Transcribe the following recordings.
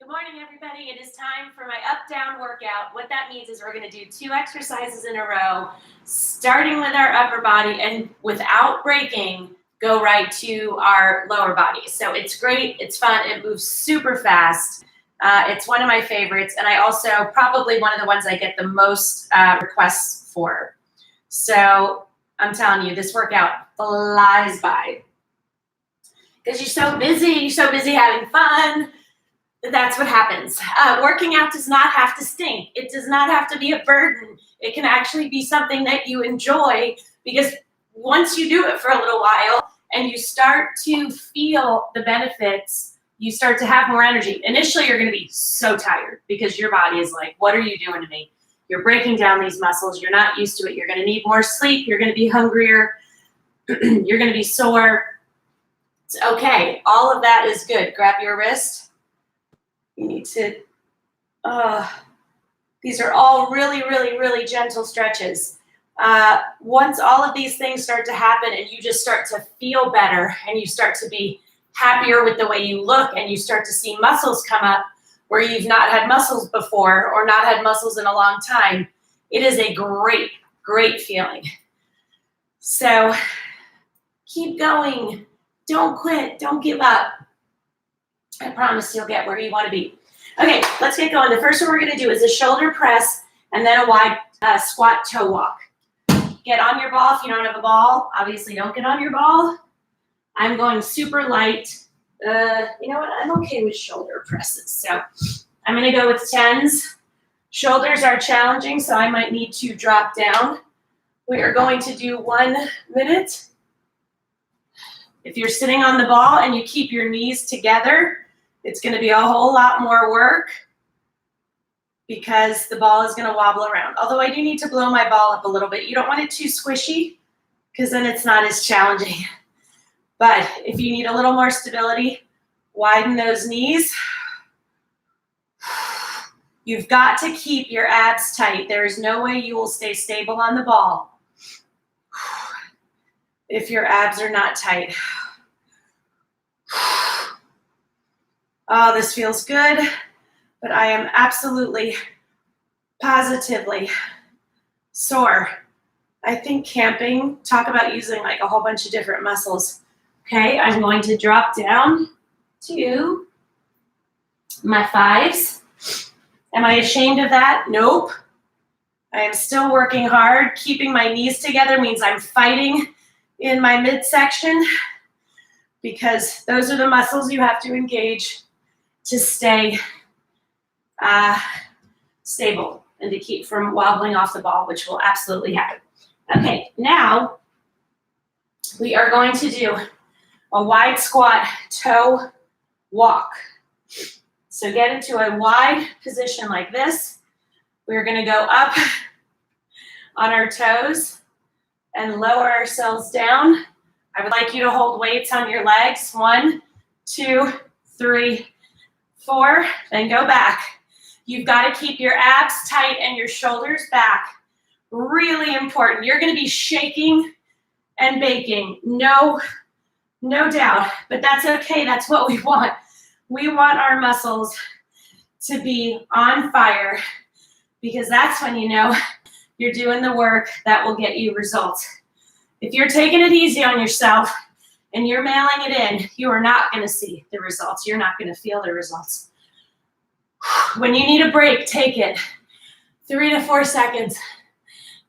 Good morning, everybody. It is time for my up-down workout. What that means is we're going to do 2 exercises in a row, starting with our upper body and without breaking, go right to our lower body. So it's great. It's fun. It moves super fast. It's one of my favorites, and I also probably one of the ones I get the most requests for. So I'm telling you, this workout flies by because you're so busy having fun. That's what happens. Working out does not have to stink. It does not have to be a burden. It can actually be something that you enjoy, because once you do it for a little while and you start to feel the benefits, you start to have more energy. Initially, you're going to be so tired because your body is like, what are you doing to me? You're breaking down these muscles. You're not used to it. You're going to need more sleep. You're going to be hungrier. You're going to be sore. It's okay. All of that is good. Grab your wrist. You need to, these are all really, really, really gentle stretches. Once all of these things start to happen and you just start to feel better and you start to be happier with the way you look and you start to see muscles come up where you've not had muscles before or not had muscles in a long time, it is a great, great feeling. So keep going. Don't quit. Don't give up. I promise you'll get where you want to be. Okay, let's get going. The first one we're going to do is a shoulder press and then a wide squat toe walk. Get on your ball if you don't have a ball. Obviously, don't get on your ball. I'm going super light. You know what? I'm okay with shoulder presses. So I'm going to go with 10s. Shoulders are challenging, so I might need to drop down. We are going to do 1 minute. If you're sitting on the ball and you keep your knees together, it's going to be a whole lot more work because the ball is going to wobble around. Although I do need to blow my ball up a little bit. You don't want it too squishy because then it's not as challenging. But if you need a little more stability, widen those knees. You've got to keep your abs tight. There is no way you will stay stable on the ball if your abs are not tight. Oh, this feels good, but I am absolutely, positively sore. I think camping, talk about using like a whole bunch of different muscles. Okay, I'm going to drop down to my 5s. Am I ashamed of that? Nope. I am still working hard. Keeping my knees together means I'm fighting in my midsection because those are the muscles you have to engage to stay stable and to keep from wobbling off the ball, which will absolutely happen. Okay, now we are going to do a wide squat toe walk. So get into a wide position like this. We're going to go up on our toes and lower ourselves down. I would like you to hold weights on your legs. 1, 2, 3, 4, then go back. You've got to keep your abs tight and your shoulders back. Really important. You're going to be shaking and baking. No doubt. But that's okay. That's what we want. We want our muscles to be on fire because that's when you know you're doing the work that will get you results. If you're taking it easy on yourself and you're mailing it in, you are not going to see the results. You're not going to feel the results. When you need a break, take it. 3 to 4 seconds.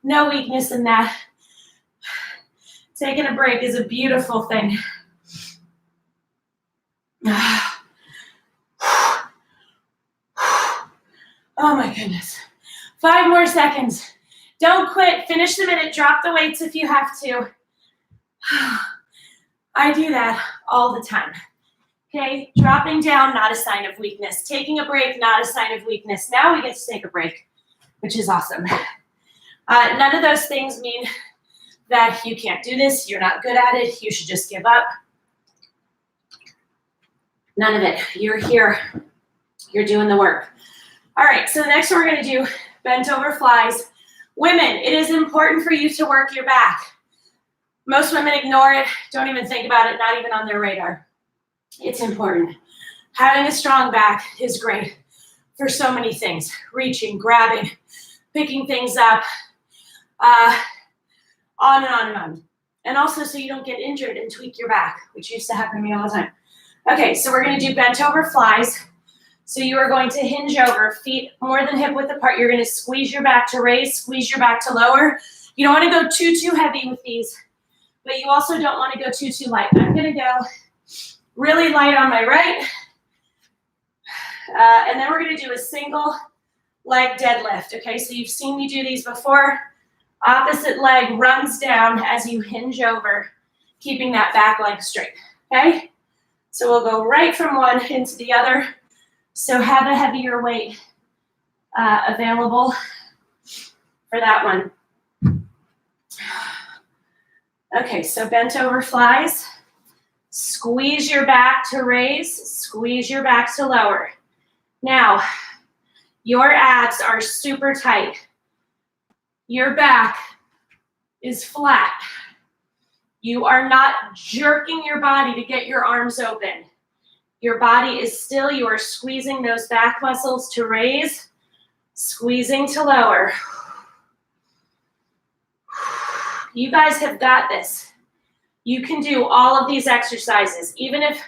No weakness in that. Taking a break is a beautiful thing. Oh my goodness. 5 more seconds. Don't quit. Finish the minute. Drop the weights if you have to. I do that all the time. Okay, dropping down, not a sign of weakness. Taking a break, not a sign of weakness. Now we get to take a break, which is awesome. None of those things mean that you can't do this, you're not good at it, you should just give up. None of it. You're here. You're doing the work. All right, so the next one we're going to do, bent over flies. Women, it is important for you to work your back. Most women ignore it, don't even think about it, not even on their radar. It's important. Having a strong back is great for so many things. Reaching, grabbing, picking things up, on and on and on. And also so you don't get injured and tweak your back, which used to happen to me all the time. Okay, so we're gonna do bent over flies. So you are going to hinge over, feet more than hip width apart. You're gonna squeeze your back to raise, squeeze your back to lower. You don't wanna go too heavy with these, but you also don't wanna go too light. I'm gonna go really light on my right. And then we're gonna do a single leg deadlift, okay? So you've seen me do these before. Opposite leg runs down as you hinge over, keeping that back leg straight, okay? So we'll go right from one into the other. So have a heavier weight available for that one. Okay, so bent over flies. Squeeze your back to raise, squeeze your back to lower. Now, your abs are super tight. Your back is flat. You are not jerking your body to get your arms open. Your body is still, you are squeezing those back muscles to raise, squeezing to lower. You guys have got this. You can do all of these exercises. Even if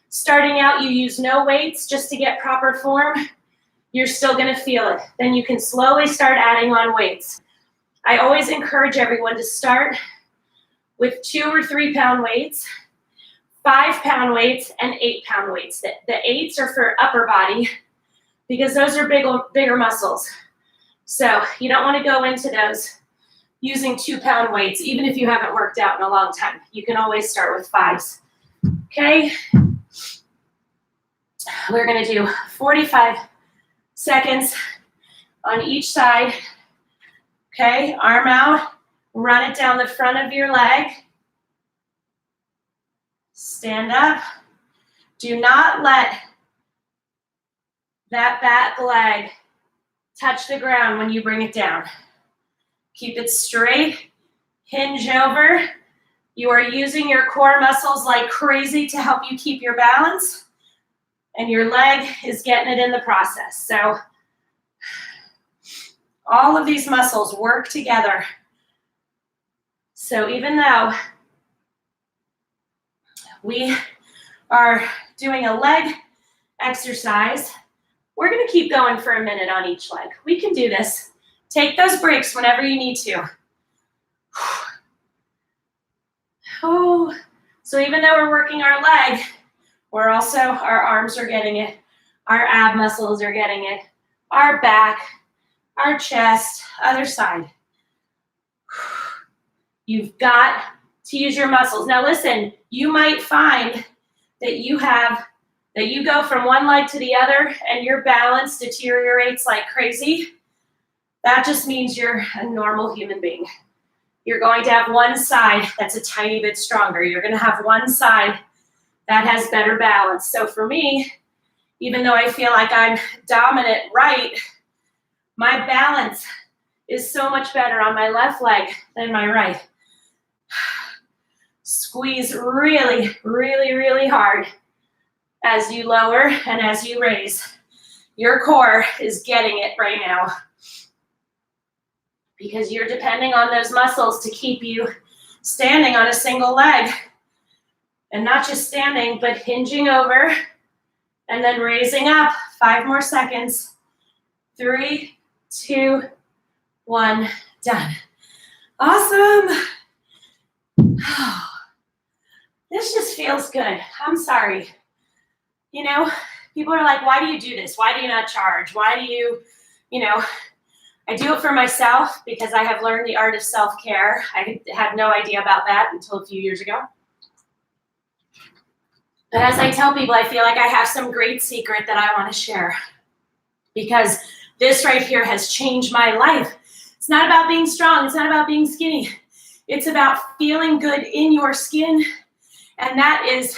starting out you use no weights just to get proper form, you're still gonna feel it. Then you can slowly start adding on weights. I always encourage everyone to start with 2 or 3 pound weights, 5 pound weights, and 8 pound weights. The 8s are for upper body because those are bigger muscles. So you don't want to go into those using 2 pound weights, even if you haven't worked out in a long time. You can always start with 5s. Okay? We're going to do 45 seconds on each side. Okay, arm out, run it down the front of your leg. Stand up. Do not let that back leg touch the ground when you bring it down. Keep it straight, hinge over. You are using your core muscles like crazy to help you keep your balance, and your leg is getting it in the process. So all of these muscles work together. So even though we are doing a leg exercise, we're going to keep going for a minute on each leg. We can do this. Take those breaks whenever you need to. Oh, so even though we're working our leg, we're also, our arms are getting it, our ab muscles are getting it, our back, our chest, other side. You've got to use your muscles. Now listen, you might find that you go from one leg to the other and your balance deteriorates like crazy. That just means you're a normal human being. You're going to have one side that's a tiny bit stronger. You're going to have one side that has better balance. So for me, even though I feel like I'm dominant right, my balance is so much better on my left leg than my right. Squeeze really, really, really hard as you lower and as you raise. Your core is getting it right now because you're depending on those muscles to keep you standing on a single leg. And not just standing, but hinging over and then raising up. 5 more seconds. 3, 2, 1, done. Awesome. This just feels good. I'm sorry. You know, people are like, why do you do this? Why do you not charge? Why do you I do it for myself because I have learned the art of self-care. I had no idea about that until a few years ago. But as I tell people, I feel like I have some great secret that I want to share because this right here has changed my life. It's not about being strong. It's not about being skinny. It's about feeling good in your skin. And that is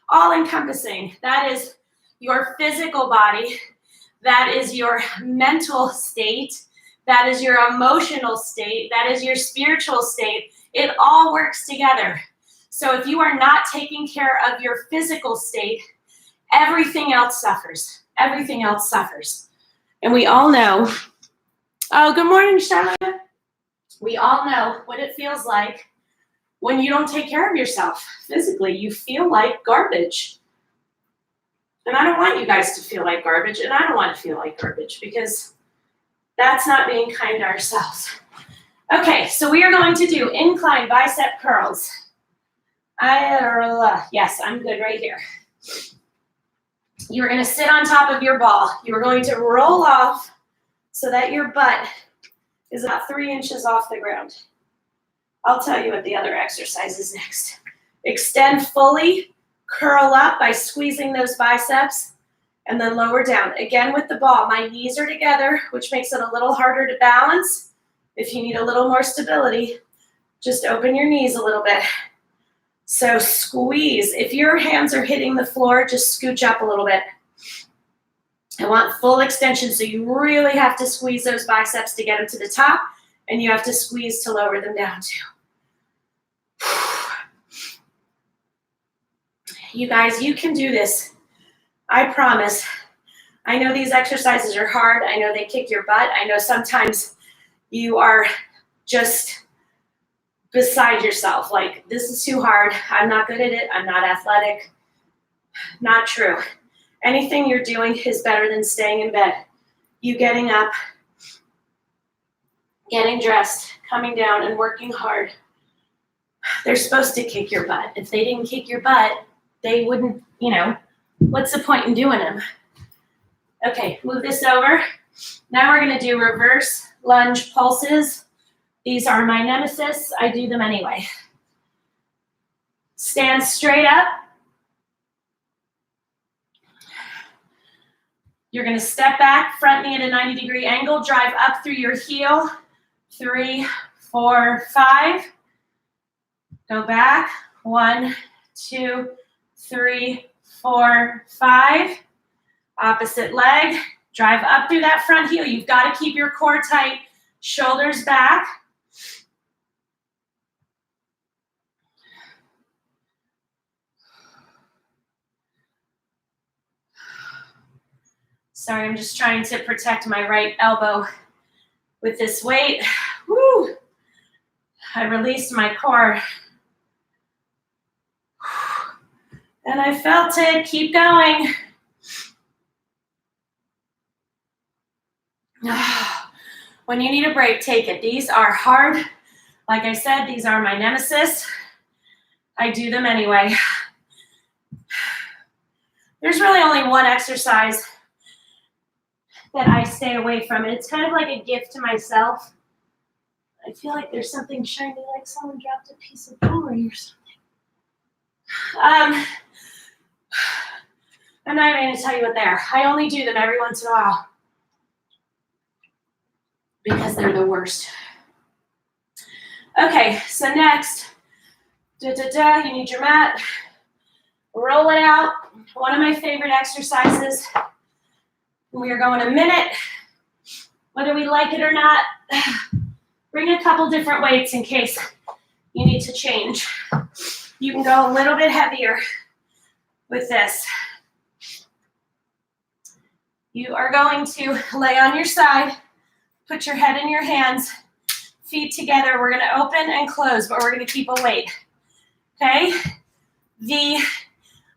all encompassing. That is your physical body. That is your mental state. That is your emotional state. That is your spiritual state. It all works together. So if you are not taking care of your physical state everything else suffers. Everything else suffers. And we all know, oh, good morning, Shana. We all know what it feels like when you don't take care of yourself physically. You feel like garbage. And I don't want you guys to feel like garbage, and I don't want to feel like garbage, because that's not being kind to ourselves. Okay, so we are going to do incline bicep curls. Yes, I'm good right here. You're going to sit on top of your ball. You're going to roll off so that your butt is about 3 inches off the ground. I'll tell you what the other exercise is next. Extend fully, curl up by squeezing those biceps, and then lower down. Again with the ball, my knees are together, which makes it a little harder to balance. If you need a little more stability, just open your knees a little bit. So squeeze. If your hands are hitting the floor, just scooch up a little bit. I want full extension, so you really have to squeeze those biceps to get them to the top, and you have to squeeze to lower them down too. You guys, you can do this. I promise. I know these exercises are hard. I know they kick your butt. I know sometimes you are just beside yourself. Like, this is too hard. I'm not good at it. I'm not athletic. Not true. Anything you're doing is better than staying in bed. You getting up, getting dressed, coming down, and working hard. They're supposed to kick your butt. If they didn't kick your butt, they wouldn't, what's the point in doing them? Okay, move this over. Now we're going to do reverse lunge pulses. These are my nemesis. I do them anyway. Stand straight up. You're going to step back, front knee at a 90-degree angle, drive up through your heel. 3, 4, 5. Go back. 1, 2, 3, 4, 5. Opposite leg. Drive up through that front heel. You've got to keep your core tight. Shoulders back. Sorry, I'm just trying to protect my right elbow with this weight. Woo! I released my core. And I felt it. Keep going. When you need a break, take it. These are hard. Like I said, these are my nemesis. I do them anyway. There's really only one exercise that I stay away from, and it's kind of like a gift to myself. I feel like there's something shiny, like someone dropped a piece of jewelry or something. I'm not even going to tell you what they are. I only do them every once in a while because they're the worst. Okay, so next, you need your mat. Roll it out. One of my favorite exercises. We are going a minute, whether we like it or not. Bring a couple different weights in case you need to change. You can go a little bit heavier with this. You are going to lay on your side, put your head in your hands, feet together. We're going to open and close, but we're going to keep a weight. Okay? The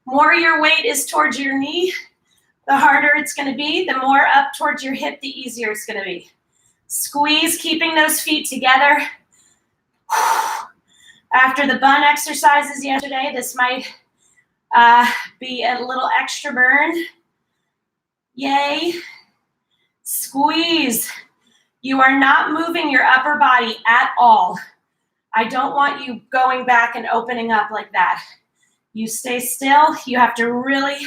more your weight is towards your knee, the harder it's going to be. The more up towards your hip, the easier it's going to be. Squeeze, keeping those feet together. After the bun exercises yesterday, this might be a little extra burn. Yay. Squeeze. You are not moving your upper body at all. I don't want you going back and opening up like that. You stay still. You have to really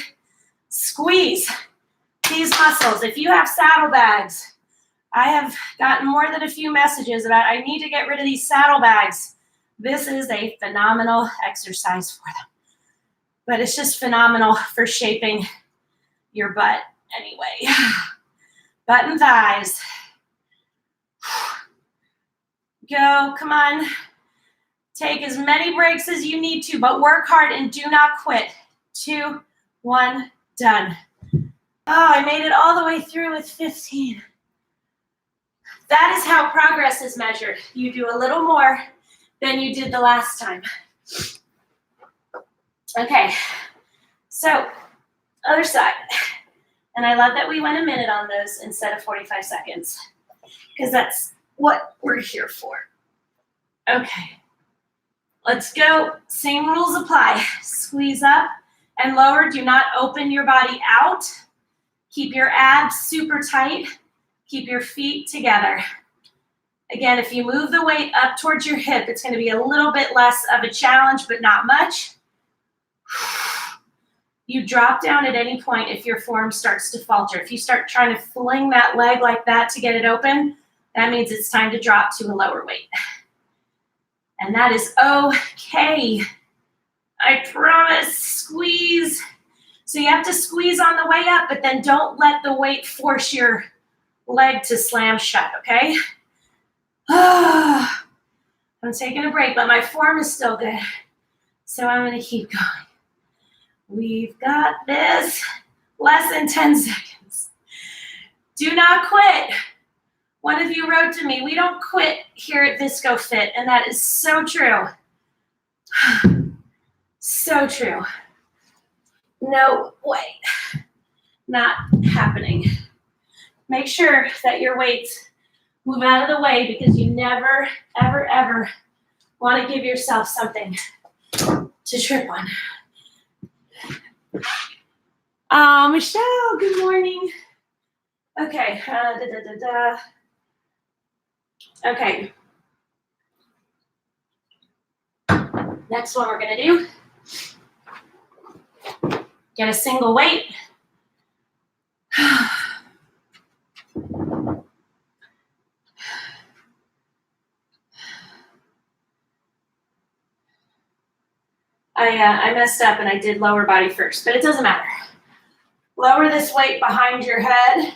squeeze these muscles. If you have saddlebags, I have gotten more than a few messages about I need to get rid of these saddlebags. This is a phenomenal exercise for them. But it's just phenomenal for shaping your butt anyway. Butt and thighs. Go, come on. Take as many breaks as you need to, but work hard and do not quit. 2, 1, done. Oh, I made it all the way through with 15. That is how progress is measured. You do a little more than you did the last time. Okay, so other side. And I love that we went a minute on those instead of 45 seconds, because that's what we're here for. Okay, let's go. Same rules apply. Squeeze up and lower. Do not open your body out. Keep your abs super tight. Keep your feet together. Again, if you move the weight up towards your hip, it's going to be a little bit less of a challenge, but not much. You drop down at any point if your form starts to falter. If you start trying to fling that leg like that to get it open, that means it's time to drop to a lower weight. And that is okay. I promise. Squeeze. So you have to squeeze on the way up, but then don't let the weight force your leg to slam shut, okay? I'm taking a break, but my form is still good. So I'm going to keep going. We've got this. Less than 10 seconds. Do not quit. One of you wrote to me, we don't quit here at Visco Fit, and that is so true. So true. No way. Not happening. Make sure that your weights move out of the way, because you never, ever, ever want to give yourself something to trip on. Michelle, good morning. Okay. Okay. Next one we're going to do. Get a single weight. I messed up and I did lower body first, but it doesn't matter. Lower this weight behind your head.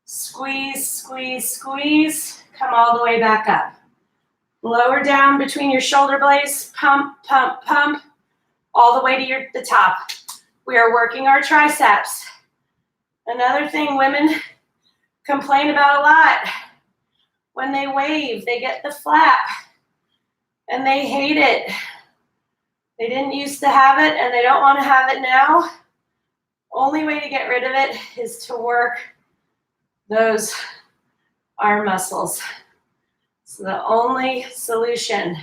Squeeze, squeeze, squeeze. Come all the way back up. Lower down between your shoulder blades. Pump, pump, pump. All the way to the top. We are working our triceps. Another thing women complain about a lot. When they wave, they get the flap. And they hate it. They didn't used to have it and they don't want to have it now. Only way to get rid of it is to work those arm muscles. It's the only solution.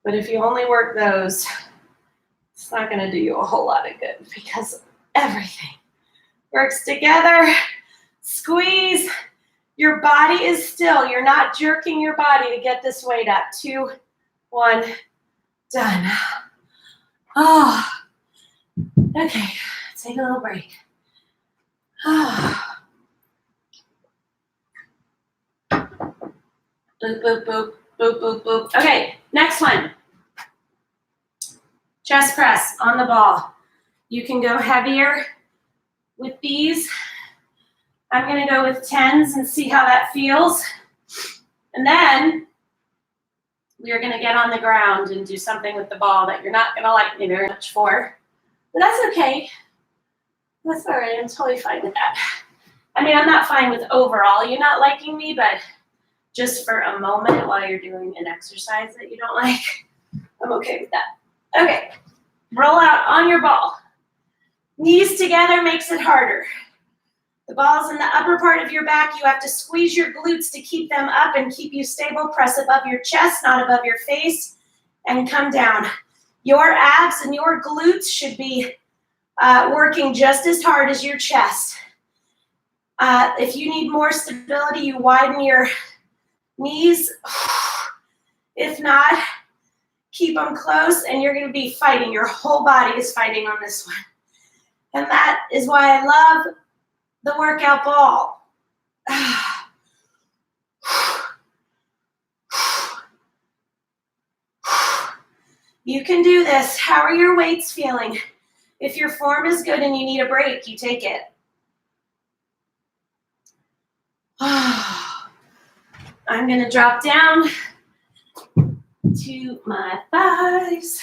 But if you only work those, it's not going to do you a whole lot of good, because everything works together. Squeeze. Your body is still. You're not jerking your body to get this weight up. 2, 1, done. Oh, okay. Take a little break. Oh. Boop, boop, boop, boop, boop, boop. Okay, next one. Chest press on the ball. You can go heavier with these. I'm going to go with 10s and see how that feels. And then we are going to get on the ground and do something with the ball that you're not going to like me very much for. But that's okay. That's all right. I'm totally fine with that. I mean, I'm not fine with overall you not liking me, but just for a moment while you're doing an exercise that you don't like, I'm okay with that. Okay. Roll out on your ball. Knees together makes it harder. The ball's in the upper part of your back. You have to squeeze your glutes to keep them up and keep you stable. Press above your chest, not above your face, and come down. Your abs and your glutes should be working just as hard as your chest. If you need more stability, you widen your knees. If not, keep them close, and you're going to be fighting. Your whole body is fighting on this one. And that is why I love the workout ball. You can do this. How are your weights feeling? If your form is good and you need a break, you take it. I'm going to drop down to my thighs.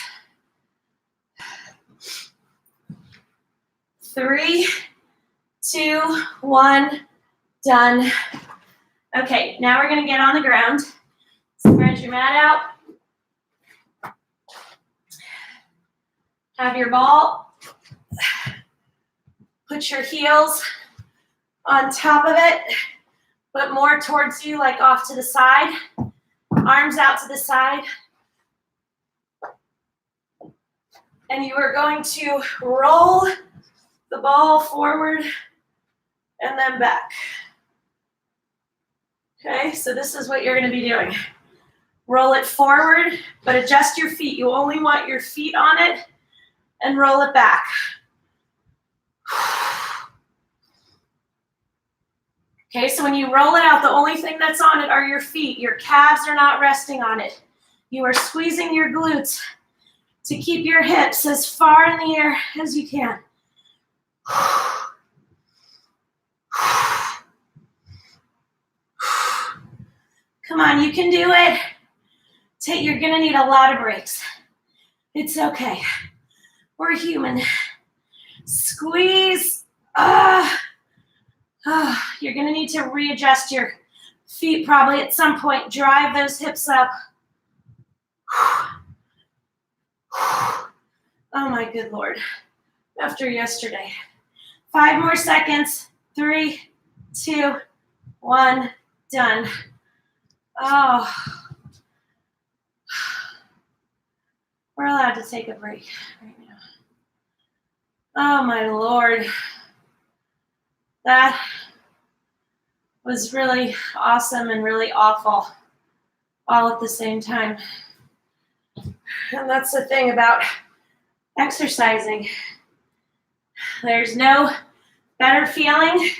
3, 2, 1, done. Okay, now we're gonna get on the ground. Spread your mat out. Have your ball. Put your heels on top of it, but more towards you, like off to the side. Arms out to the side. And you are going to roll the ball forward and then back. Okay, so this is what you're going to be doing. Roll it forward, but adjust your feet. You only want your feet on it and roll it back. Okay, so when you roll it out, the only thing that's on it are your feet. Your calves are not resting on it. You are squeezing your glutes to keep your hips as far in the air as you can. Come on, you can do it. You're gonna need a lot of breaks. It's okay. We're human. Squeeze. You're gonna need to readjust your feet probably at some point. Drive those hips up. Oh my good Lord. After yesterday. 5 more seconds. 3, 2, 1, done. Oh. We're allowed to take a break right now. Oh my Lord. That was really awesome and really awful all at the same time. And that's the thing about exercising. There's no better feeling,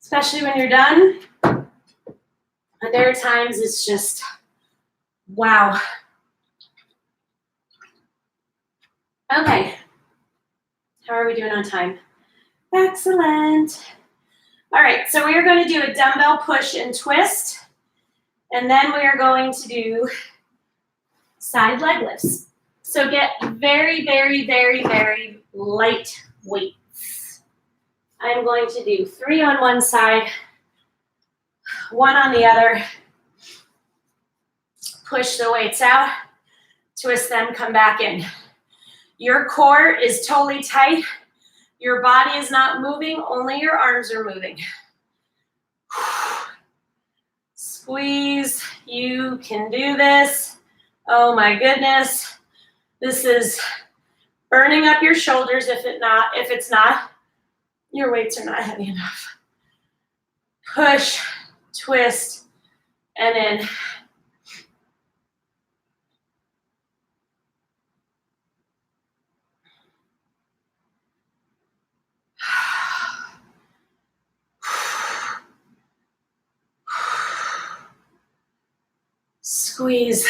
especially when you're done. And there are times it's just, wow. Okay. How are we doing on time? Excellent. All right, so we are going to do a dumbbell push and twist. And then we are going to do side leg lifts. So get very, very, very, very light weights. I'm going to do 3 on one side, 1 on the other. Push the weights out, twist them, come back in. Your core is totally tight. Your body is not moving, only your arms are moving. Squeeze, you can do this. Oh my goodness. This is burning up your shoulders if it's not, your weights are not heavy enough. Push, twist, and in. Squeeze.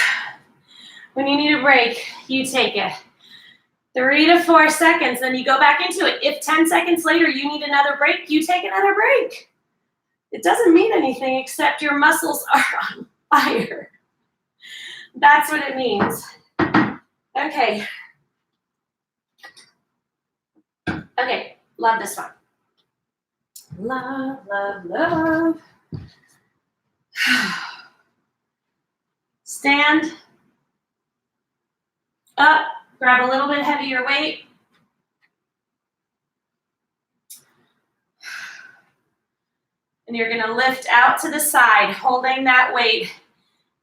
When you need a break, you take it. 3 to 4 seconds, then you go back into it. If 10 seconds later you need another break, you take another break. It doesn't mean anything except your muscles are on fire. That's what it means. Okay. Okay, love this one. Love, love, love. Stand up, grab a little bit heavier weight. And you're gonna lift out to the side, holding that weight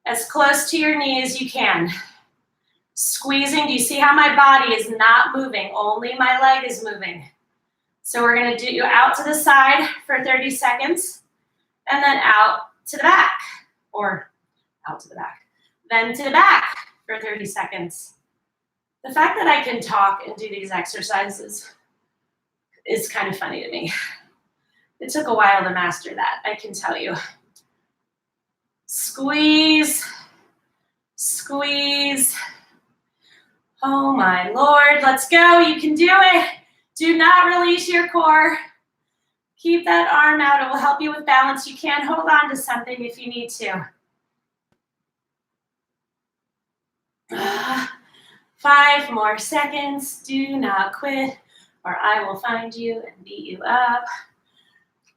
as close to your knee as you can. Squeezing, do you see how my body is not moving? Only my leg is moving. So we're gonna do out to the side for 30 seconds, and then out to the back, or out to the back. Then to the back for 30 seconds. The fact that I can talk and do these exercises is kind of funny to me. It took a while to master that, I can tell you. Squeeze, squeeze. Oh my Lord, let's go, you can do it. Do not release your core. Keep that arm out, it will help you with balance. You can hold on to something if you need to. 5 more seconds, do not quit. or I will find you and beat you up.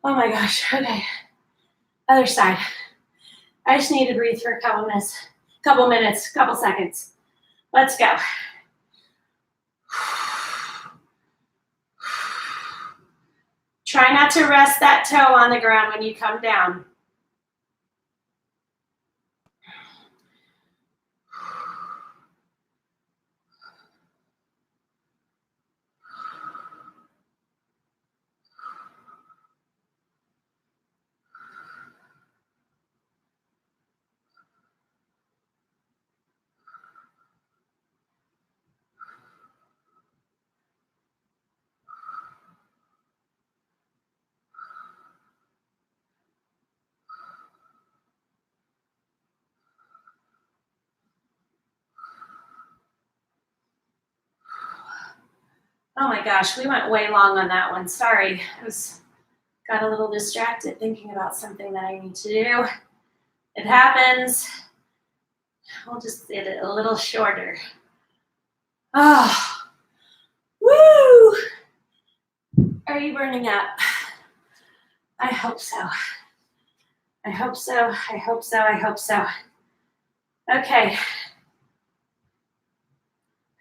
Oh my gosh, okay. Other side. I just need to breathe for a couple minutes, couple seconds. Let's go. Try not to rest that toe on the ground when you come down. Oh my gosh, we went way long on that one. Sorry, got a little distracted thinking about something that I need to do. It happens. We'll just get it a little shorter. Oh, woo! Are you burning up? I hope so. I hope so, I hope so, I hope so. Okay.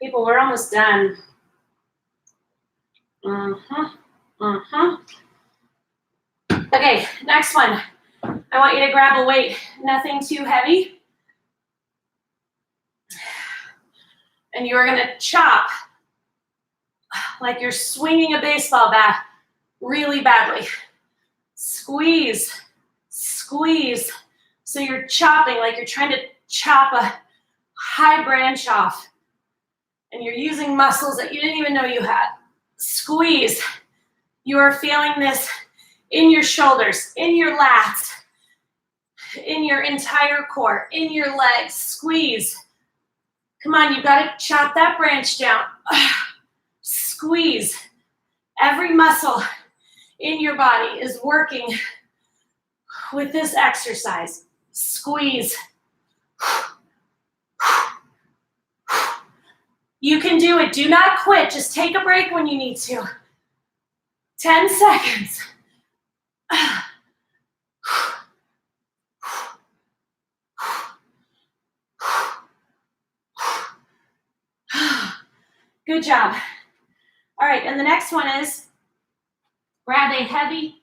People, we're almost done. Okay, next one. I want you to grab a weight, nothing too heavy. And you are gonna chop like you're swinging a baseball bat really badly. Squeeze, squeeze. So you're chopping like you're trying to chop a high branch off. And you're using muscles that you didn't even know you had. Squeeze. You are feeling this in your shoulders, in your lats, in your entire core, in your legs. Squeeze. Come on, you've got to chop that branch down. Squeeze. Every muscle in your body is working with this exercise. Squeeze. You can do it. Do not quit. Just take a break when you need to. 10 seconds. Good job. All right, and the next one is grab a heavy,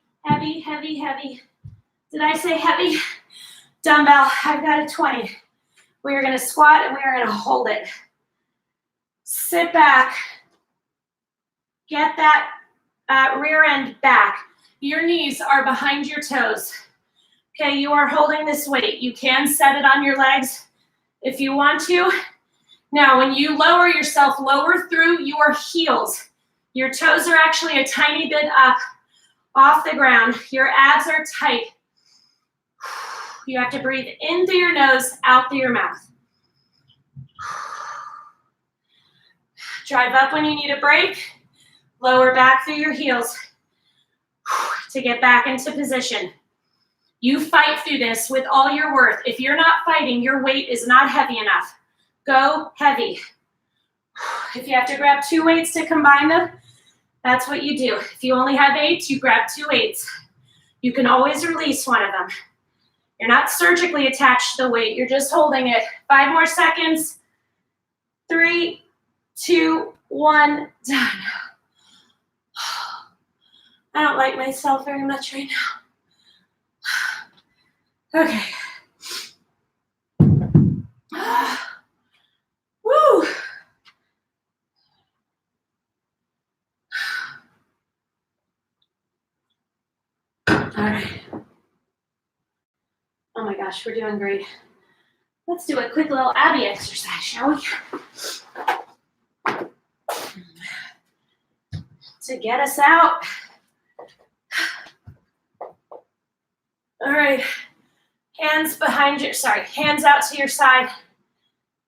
did I say heavy? Dumbbell. I've got a 20. We are going to squat and we are going to hold it. Sit back. Get that rear end back. Your knees are behind your toes. Okay, you are holding this weight. You can set it on your legs if you want to. Now, when you lower yourself, lower through your heels. Your toes are actually a tiny bit up off the ground. Your abs are tight. You have to breathe in through your nose, out through your mouth. Drive up when you need a break. Lower back through your heels to get back into position. You fight through this with all your worth. If you're not fighting, your weight is not heavy enough. Go heavy. If you have to grab 2 weights to combine them, that's what you do. If you only have 8, you grab 2 weights. You can always release one of them. You're not surgically attached to the weight. You're just holding it. 5 more seconds. 3, 2, 1, done. I don't like myself very much right now. Okay. Woo! All right. Oh my gosh, we're doing great. Let's do a quick little Abby exercise, shall we? To get us out. All right. Hands behind your, hands out to your side.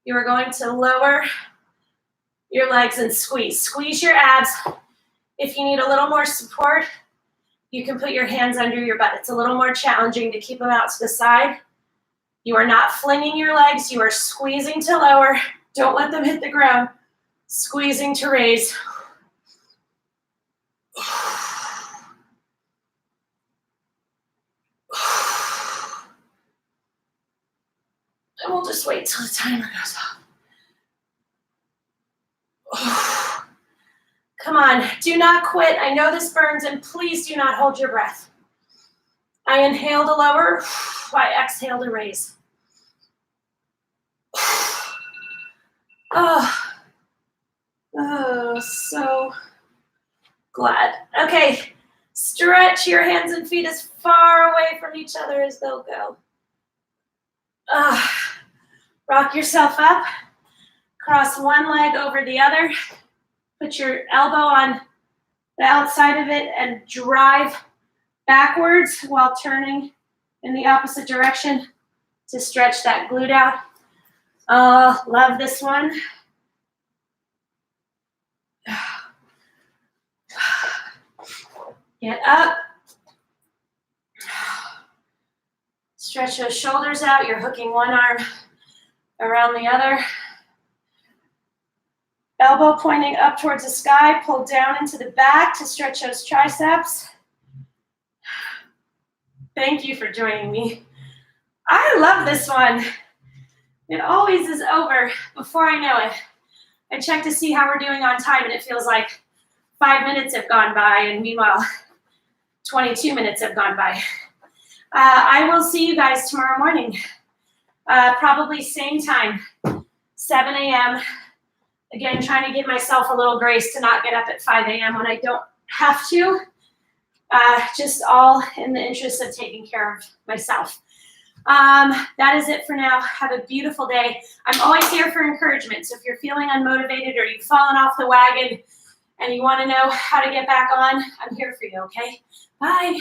You are going to lower your legs and squeeze. Squeeze your abs. If you need a little more support, you can put your hands under your butt. It's a little more challenging to keep them out to the side. You are not flinging your legs. You are squeezing to lower. Don't let them hit the ground. Squeezing to raise. And we'll just wait till the timer goes off. Come on, do not quit. I know this burns, and please do not hold your breath. I inhale to lower, I exhale to raise. Oh, so glad. Okay, stretch your hands and feet as far away from each other as they'll go. Rock yourself up. Cross one leg over the other. Put your elbow on the outside of it and drive backwards while turning in the opposite direction to stretch that glute out. Oh, love this one. Get up. Stretch those shoulders out. You're hooking one arm around the other. Elbow pointing up towards the sky. Pull down into the back to stretch those triceps. Thank you for joining me. I love this one. It always is over before I know it. I check to see how we're doing on time, and it feels like 5 minutes have gone by, and meanwhile, 22 minutes have gone by. I will see you guys tomorrow morning, probably same time, 7 a.m. Again, trying to give myself a little grace to not get up at 5 a.m. when I don't have to, just all in the interest of taking care of myself. That is it for now. Have a beautiful day. I'm always here for encouragement, so if you're feeling unmotivated or you've fallen off the wagon and you want to know how to get back on, I'm here for you, okay? Bye.